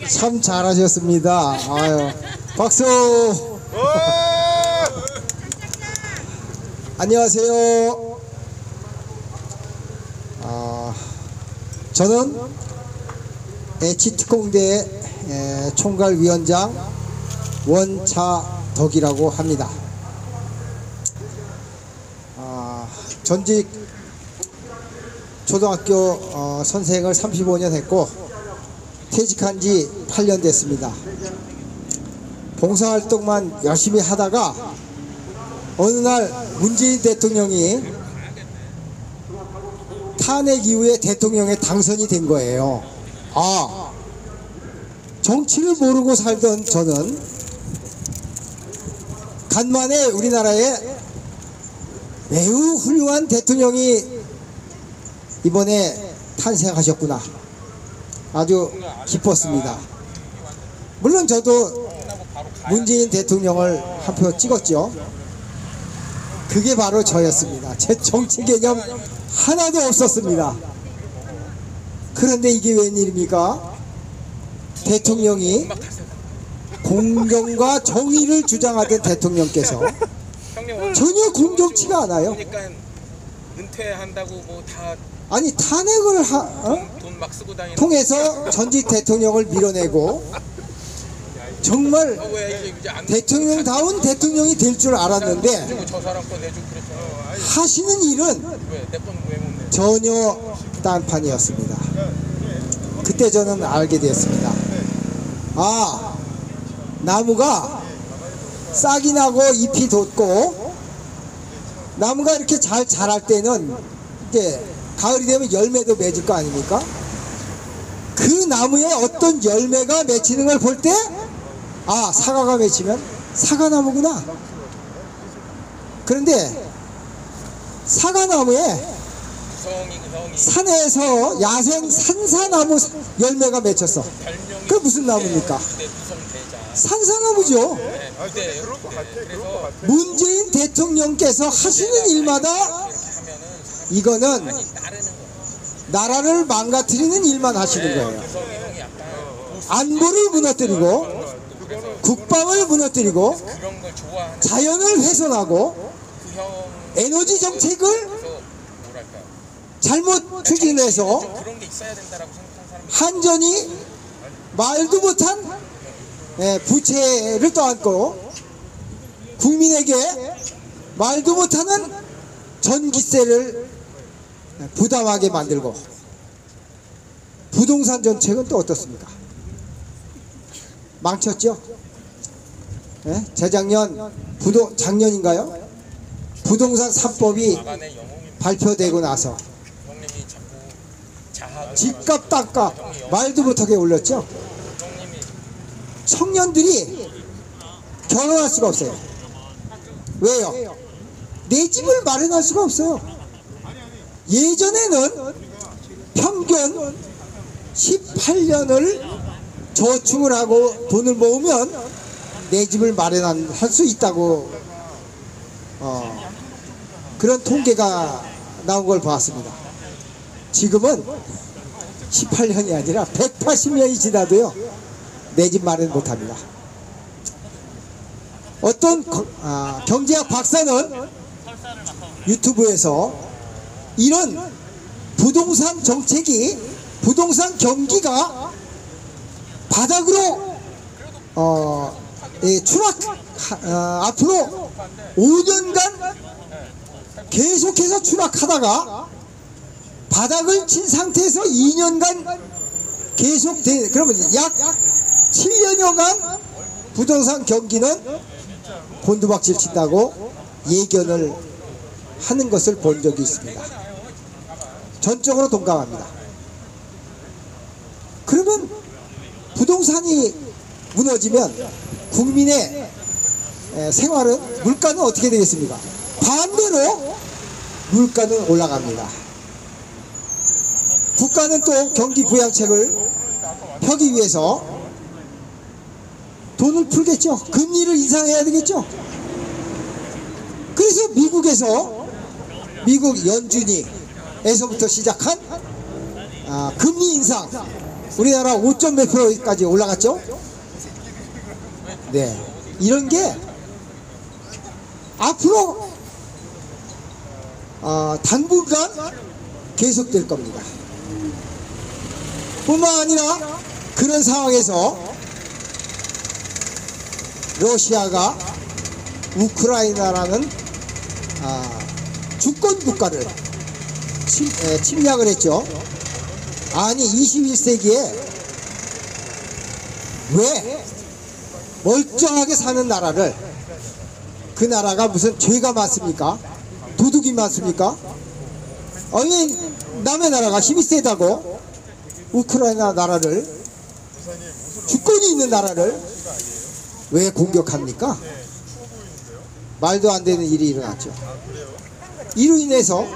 참 잘하셨습니다. 아유, 박수. 안녕하세요. 저는 HT공대 총괄위원장 원차덕이라고 합니다. 전직 초등학교 선생을 35년 했고 퇴직한 지 8년 됐습니다. 봉사활동만 열심히 하다가 어느 날 문재인 대통령이 탄핵 이후에 대통령에 당선이 된 거예요. 정치를 모르고 살던 저는 간만에 우리나라에 매우 훌륭한 대통령이 이번에 탄생하셨구나, 아주 기뻤습니다. 물론 저도 문재인 대통령을 한 표 찍었죠. 그게 바로 저였습니다. 제 정치 개념 하나도 없었습니다. 그런데 이게 웬일입니까? 대통령이 공정과 정의를 주장하던 대통령께서 전혀 공정치가 않아요. 은퇴한다고 뭐 다 아니, 탄핵을 돈 막 쓰고 다니는 통해서 전직 대통령을 밀어내고 정말 대통령다운 대통령이 될 줄 알았는데 저 사람 거 내주고 그랬잖아. 하시는 일은 전혀 딴판이었습니다. 그때 저는 알게 되었습니다. 나무가 싹이 나고 잎이 돋고 나무가 이렇게 잘 자랄 때는 이제 가을이 되면 열매도 맺을 거 아닙니까? 그 나무에 어떤 열매가 맺히는 걸 볼 때 사과가 맺히면 사과나무구나. 그런데 사과나무에 산에서 야생 산사나무 열매가 맺혔어. 그게 무슨 나무입니까? 산사나무죠. 문재인 대통령께서 하시는 일마다 이거는 나라를 망가뜨리는 일만 하시는 거예요. 안보를 무너뜨리고 국방을 무너뜨리고 자연을 훼손하고 에너지 정책을 잘못 추진해서 한전이 말도 못한 부채를 떠안고 국민에게 말도 못하는 전기세를 부담하게 만들고, 부동산 정책은 또 어떻습니까? 망쳤죠? 재작년 작년인가요? 부동산 3법이 발표되고 나서 집값 땅값 말도 못하게 올렸죠? 청년들이 결혼할 수가 없어요. 왜요? 내 집을 마련할 수가 없어요. 예전에는 평균 18년을 저축을 하고 돈을 모으면 내 집을 마련할 수 있다고 그런 통계가 나온 걸 봤습니다. 지금은 18년이 아니라 180년이 지나도요 내 집 마련 못합니다. 어떤 경제학 박사는 유튜브에서 이런 부동산 정책이, 부동산 경기가 바닥으로 앞으로 5년간 계속해서 추락하다가 바닥을 친 상태에서 2년간 계속돼, 그러면 약 7년여간 부동산 경기는 곤두박질 친다고 예견을 하는 것을 본 적이 있습니다. 전적으로 동감합니다. 그러면 부동산이 무너지면 국민의 생활은, 물가는 어떻게 되겠습니까? 반대로 물가는 올라갑니다. 국가는 또 경기 부양책을 펴기 위해서 돈을 풀겠죠. 금리를 인상해야 되겠죠. 그래서 미국 연준이에서부터 시작한 금리 인상, 우리나라 5점 몇 프로까지 올라갔죠? 네. 이런 게 앞으로 당분간 계속될 겁니다. 뿐만 아니라 그런 상황에서 러시아가 우크라이나라는 주권 국가를 침략을 했죠. 아니 21세기에 왜 멀쩡하게 사는 나라를, 그 나라가 무슨 죄가 많습니까? 도둑이 많습니까? 아니 남의 나라가 힘이 세다고 우크라이나 나라를, 주권이 있는 나라를 왜 공격합니까? 말도 안 되는 일이 일어났죠. 이로 인해서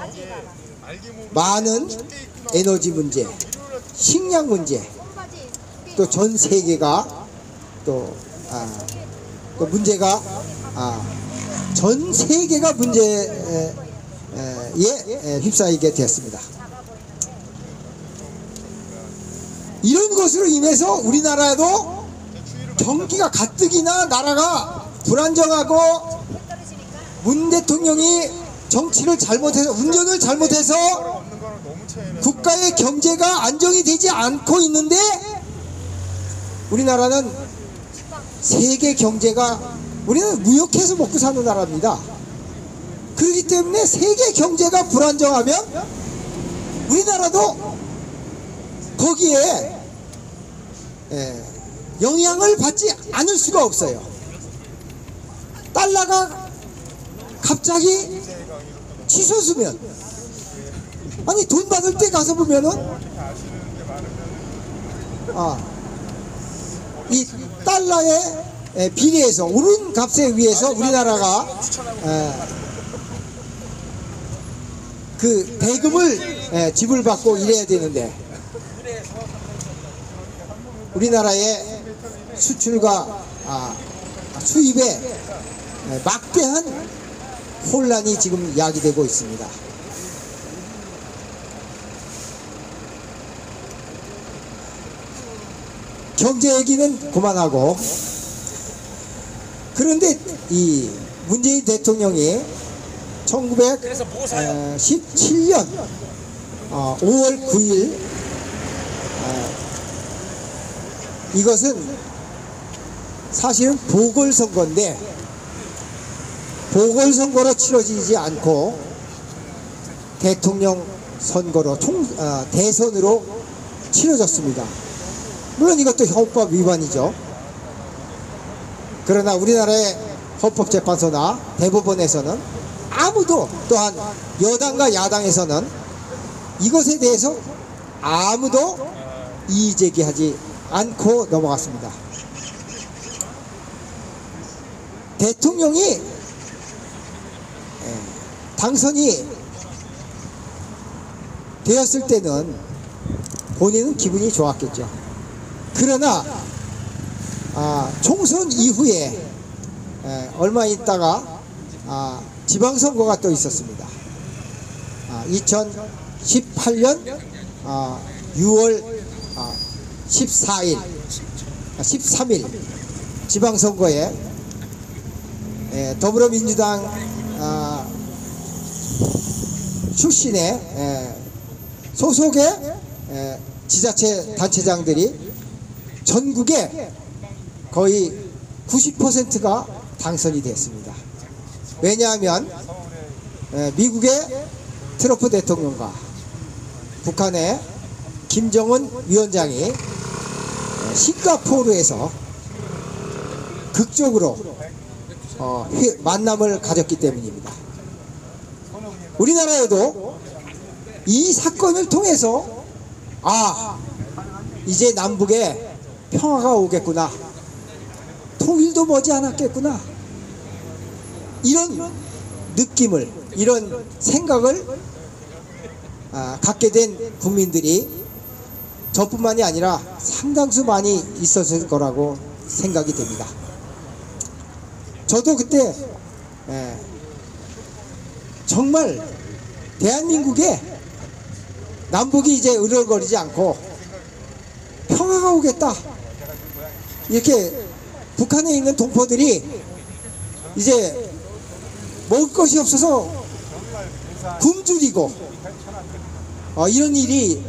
많은 에너지 문제, 식량 문제, 또 전 세계가 또 문제가 전 세계가 문제에 휩싸이게 됐습니다. 이런 것으로 인해서 우리나라에도 경기가 가뜩이나 나라가 불안정하고 문 대통령이 정치를 잘못해서, 운전을 잘못해서 국가의 경제가 안정이 되지 않고 있는데, 우리나라는 세계 경제가, 우리는 무역해서 먹고 사는 나라입니다. 그렇기 때문에 세계 경제가 불안정하면 우리나라도 거기에 영향을 받지 않을 수가 없어요. 달러가 갑자기 치솟으면, 아니 돈 받을 때 가서 보면은 이 달러에 비례해서 오른 값에 의해서 우리나라가 그 대금을 지불받고 이래야 되는데, 우리나라의 수출과 수입에 막대한 혼란이 지금 야기되고 있습니다. 경제 얘기는 그만하고, 그런데 이 문재인 대통령이 1917년 5월 9일 이것은 사실은 보궐선거인데, 보궐선거로 치러지지 않고 대통령 선거로 대선으로 치러졌습니다. 물론 이것도 헌법 위반이죠. 그러나 우리나라의 헌법재판소나 대법원에서는 아무도, 또한 여당과 야당에서는 이것에 대해서 아무도 이의제기하지 않고 넘어갔습니다. 대통령이 당선이 되었을 때는 본인은 기분이 좋았겠죠. 그러나 총선 이후에 얼마 있다가 지방선거가 또 있었습니다. 2018년 6월 14일 13일 지방선거에 더불어민주당 출신의 소속의 지자체 단체장들이 전국에 거의 90%가 당선이 됐습니다. 왜냐하면 미국의 트럼프 대통령과 북한의 김정은 위원장이 싱가포르에서 극적으로 만남을 가졌기 때문입니다. 우리나라에도 이 사건을 통해서 이제 남북에 평화가 오겠구나, 통일도 머지않았겠구나, 이런 느낌을, 이런 생각을 갖게 된 국민들이 저뿐만이 아니라 상당수 많이 있었을 거라고 생각이 됩니다. 저도 그때 정말 대한민국에 남북이 이제 으르렁거리지 않고 평화가 오겠다. 이렇게 북한에 있는 동포들이 이제 먹을 것이 없어서 굶주리고 이런 일이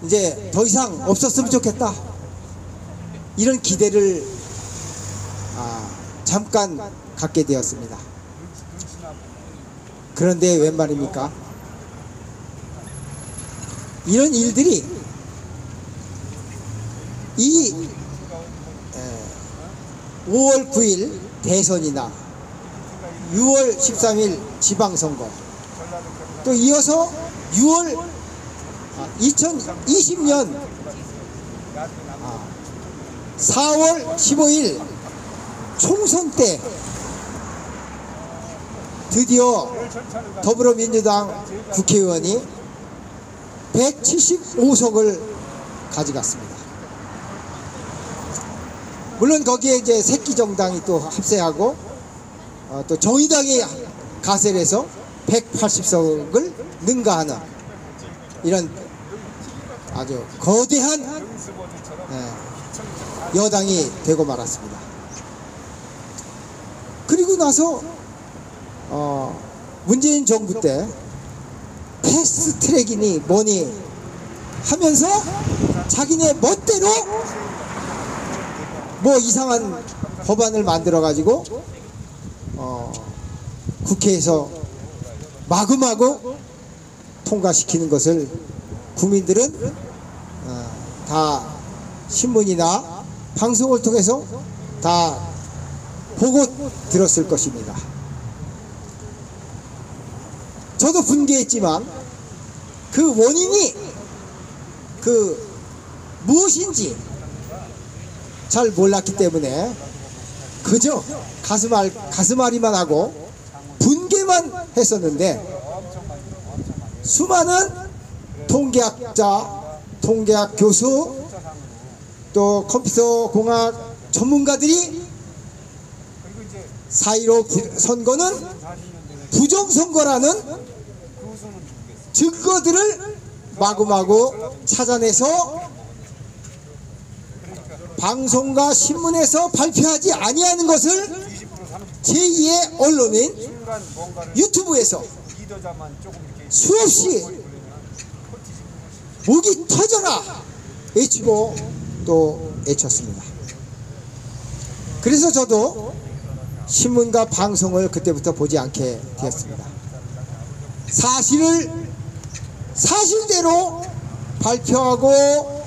이제 더 이상 없었으면 좋겠다. 이런 기대를 잠깐 갖게 되었습니다. 그런데 웬 말입니까? 이런 일들이 이 5월 9일 대선이나 6월 13일 지방선거, 또 이어서 2020년 4월 15일 총선 때 드디어 더불어민주당 국회의원이 175석을 가져갔습니다. 물론 거기에 이제 새끼정당이 또 합세하고 또 정의당이 가세를 해서 180석을 능가하는 이런 아주 거대한 여당이 되고 말았습니다. 그리고 나서 문재인 정부 때 패스트트랙이니 뭐니 하면서 자기네 멋대로 뭐 이상한 법안을 만들어 가지고 국회에서 마구마구 통과시키는 것을 국민들은 다 신문이나 방송을 통해서 다 보고 들었을 것입니다. 저도 분개했지만 그 원인이 무엇인지 잘 몰랐기 때문에 그저 가슴앓이만 하고 분개만 했었는데, 수많은 통계학자, 통계학 교수, 또 컴퓨터 공학 전문가들이 4.15 선거는 부정선거라는 증거들을 마구마구 찾아내서 방송과 신문에서 발표하지 아니하는 것을 제2의 언론인 유튜브에서 수없이 목이 터져라 외치고 또 외쳤습니다. 그래서 저도 신문과 방송을 그때부터 보지 않게 되었습니다. 사실을 사실대로 발표하고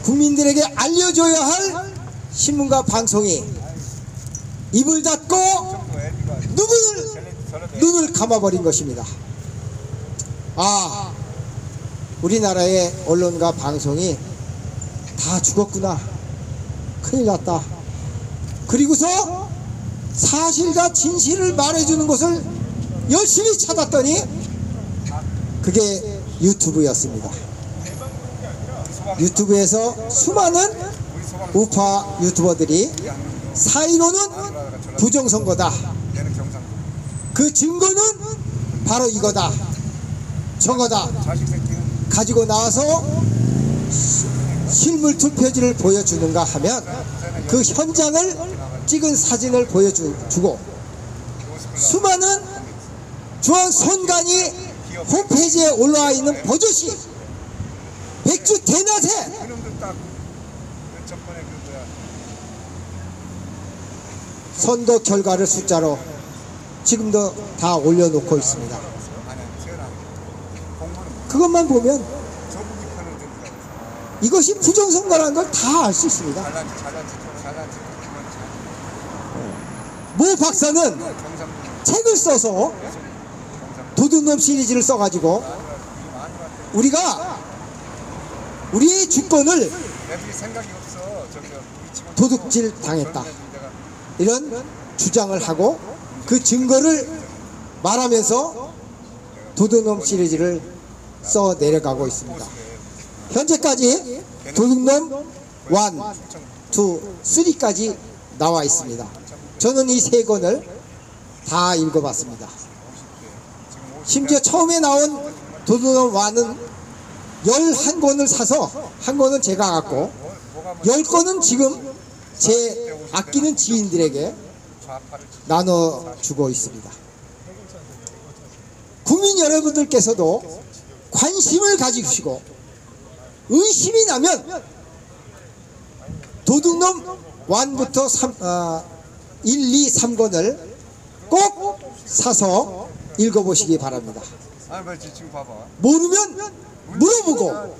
국민들에게 알려줘야 할 신문과 방송이 입을 닫고 눈을 감아버린 것입니다. 우리나라의 언론과 방송이 다 죽었구나, 큰일 났다. 그리고서 사실과 진실을 말해주는 것을 열심히 찾았더니 그게 유튜브였습니다. 유튜브에서 수많은 우파 유튜버들이 4.15는 부정선거다, 그 증거는 바로 이거다 저거다 가지고 나와서 실물 투표지를 보여주는가 하면 그 현장을 찍은 사진을 보여주고, 수많은 중앙선관위 홈페이지에 올라와 있는 버젓이 백주 대낮에 선거 결과를 숫자로 지금도 다 올려놓고 있습니다. 그것만 보면 이것이 부정선거라는 걸 다 알 수 있습니다. 모 박사는 책을 써서 도둑놈 시리즈를 써가지고 우리의 주권을 도둑질 당했다, 이런 주장을 하고 그 증거를 말하면서 도둑놈 시리즈를 써 내려가고 있습니다. 현재까지 도둑놈 1, 2, 3까지 나와 있습니다. 저는 이 세 권을 다 읽어봤습니다. 심지어 처음에 나온 도둑놈 1은 11권을 사서 한 권은 제가 갖고 10권은 지금 제 아끼는 지인들에게 나눠주고 있습니다. 국민 여러분들께서도 관심을 가지시고 의심이 나면 도둑놈 1부터 1, 2, 3권을 꼭 사서 읽어보시기 바랍니다. 지금 봐봐. 모르면 물어보고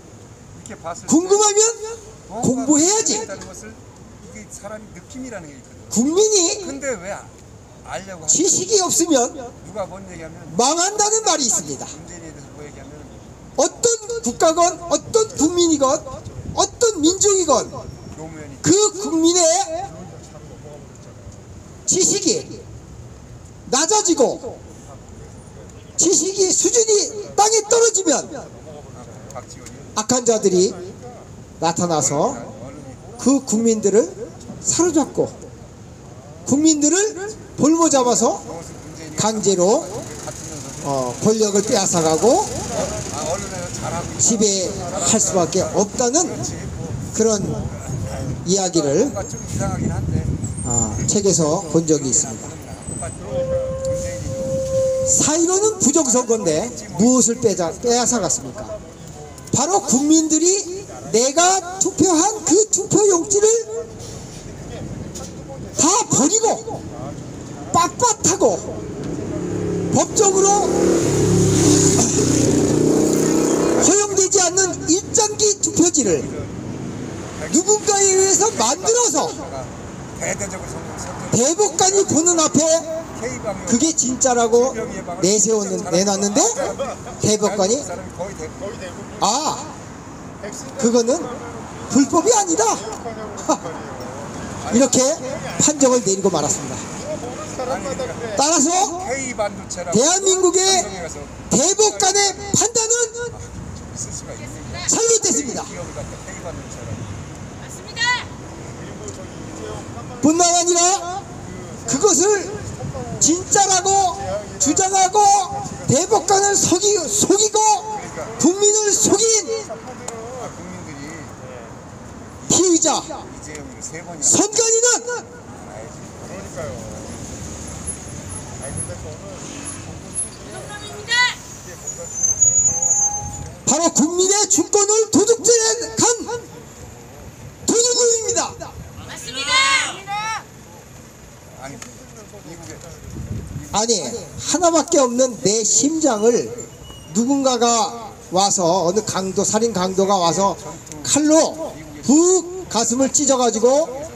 이렇게 봤을 궁금하면 때 공부해야지. 있다는 것을 이게 사람이 느낌이라는 게 있거든. 국민이 근데 왜 알려고 하는 지식이 없으면 누가 뭔 얘기하면 망한다는 말이 있습니다. 문재인에 대해서 뭐 얘기하면 어떤 국가건 어떤 국민이건 어떤 민족이건 노무현이 그 국민의 지식이 낮아지고 지식이 수준이 땅에 떨어지면 박지원이 악한 자들이 나타나서 그 국민들을 사로잡고 국민들을 볼모 잡아서 강제로 권력을 빼앗아가고 언론에서 잘하고 지배할 수밖에 없다는 그런 이야기를 뭔가 좀 이상하긴 한데 책에서 본 적이 있습니다. 사이로는 부정선거인데 무엇을 빼앗아갔습니까? 바로 국민들이 내가 투표한 그 투표용지를 다 버리고 빳빳하고 법적으로 허용되지 않는 일장기 투표지를 누군가에 의해서 만들어서 대대적으로 대법관이 보는 앞에 K방역 그게 진짜라고 내놨는데 대법관이 거의 대부분 그거는 불법이 아니다 이렇게 판정을 내리고 말았습니다. 따라서 K 반도체라고 대한민국의 가서 대법관의 판단은 있을 수가 있는 잘못됐습니다. 기업을 갖다 K 반도체라고 뿐만 아니라 그것을 진짜라고 주장하고 대법관을 속이고 국민을 속인 국민들이 피의자 이재용이를 3번이나 선관위는 그러니까요. 바로 국민의 주권을 도둑질한 도둑놈입니다. 아니 미국에 아니 하나밖에 없는 내 심장을 누군가가 와서 어느 강도 살인 강도가 와서 칼로 북 가슴을 찢어가지고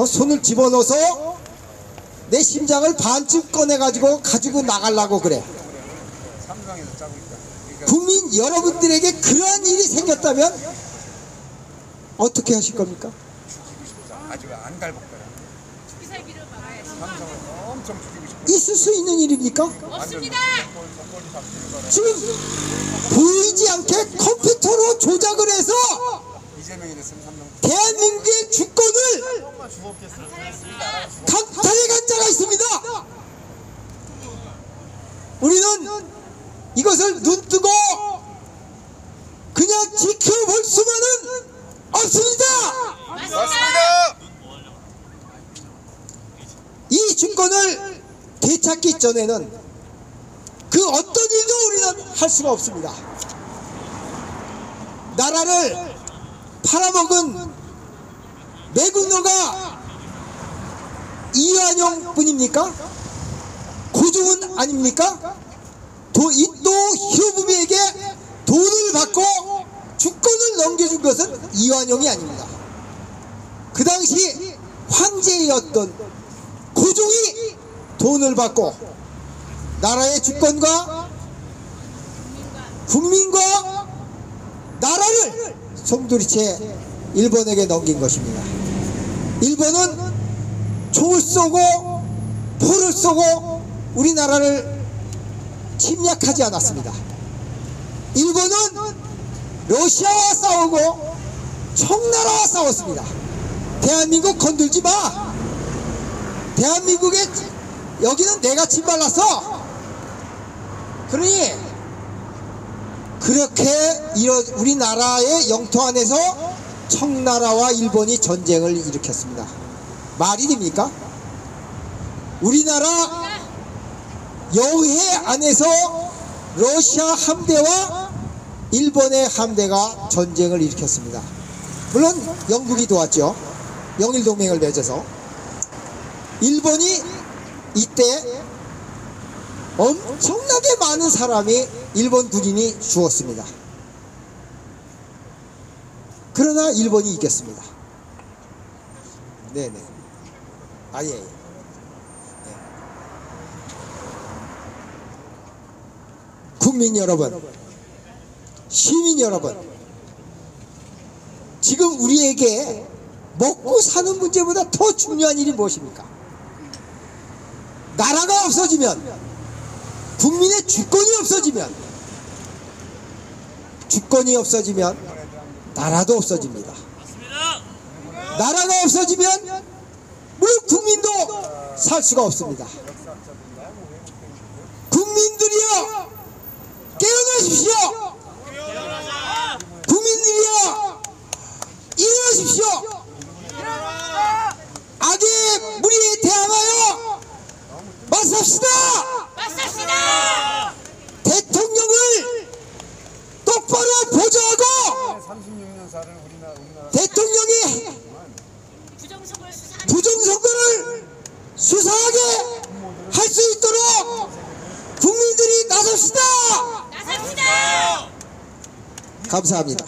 손을 집어넣어서 내 심장을 반쯤 꺼내가지고 가지고 나가려고 그래. 삼성에서 짜고 있다. 그러니까 국민 여러분들에게 그러한 일이 생겼다면 어떻게 하실 겁니까? 죽이고 싶다. 아주 안 갈복더라. 삼성을 엄청 죽이고 싶어. 있을 수 있는 일입니까? 없습니다. 지금 보이지 않게 컴퓨터로 조작을 해서 이재명이 됐으면 삼성 대한민국의 주권을 강탈해간 자가 있습니다. 우리는 이것을 눈뜨고 그냥 지켜볼 수만은 없습니다. 맞습니다. 이 주권을 되찾기 전에는 그 어떤 일도 우리는 할 수가 없습니다. 나라를 팔아먹은 매국노가 이완용 뿐입니까? 고종은 아닙니까? 이또 히로부미에게 돈을 받고 주권을 넘겨준 것은 이완용이 아닙니다. 그 당시 황제였던 고종이 돈을 받고 나라의 주권과 국민과 나라를 송두리째 일본에게 넘긴 것입니다. 일본은 총을 쏘고 포를 쏘고 우리나라를 침략하지 않았습니다. 일본은 러시아와 싸우고 청나라와 싸웠습니다. 대한민국 건들지 마. 대한민국에 여기는 내가 침발랐어. 그러니 그렇게 우리나라의 영토 안에서 청나라와 일본이 전쟁을 일으켰습니다. 말이 됩니까? 우리나라 여해 안에서 러시아 함대와 일본의 함대가 전쟁을 일으켰습니다. 물론 영국이 도왔죠. 영일동맹을 맺어서. 일본이 이때 엄청나게 많은 사람이 일본 군인이 죽었습니다. 그러나 일본이 이겼습니다. 네네. 아예. 네. 국민 여러분, 시민 여러분, 지금 우리에게 먹고 사는 문제보다 더 중요한 일이 무엇입니까? 나라가 없어지면, 국민의 주권이 없어지면 나라도 없어집니다. 나라가 없어지면 물론 국민도 살 수가 없습니다. 국민들이여 깨어나십시오. 국민들이여 일어나십시오. 악의 무리에 대항하여 맞섭시다. 대통령을 똑바로 보좌하고 36년사를 우리나라 대통령이 부정선거를 수사하게 할 수 있도록 국민들이 나섭시다. 감사합니다.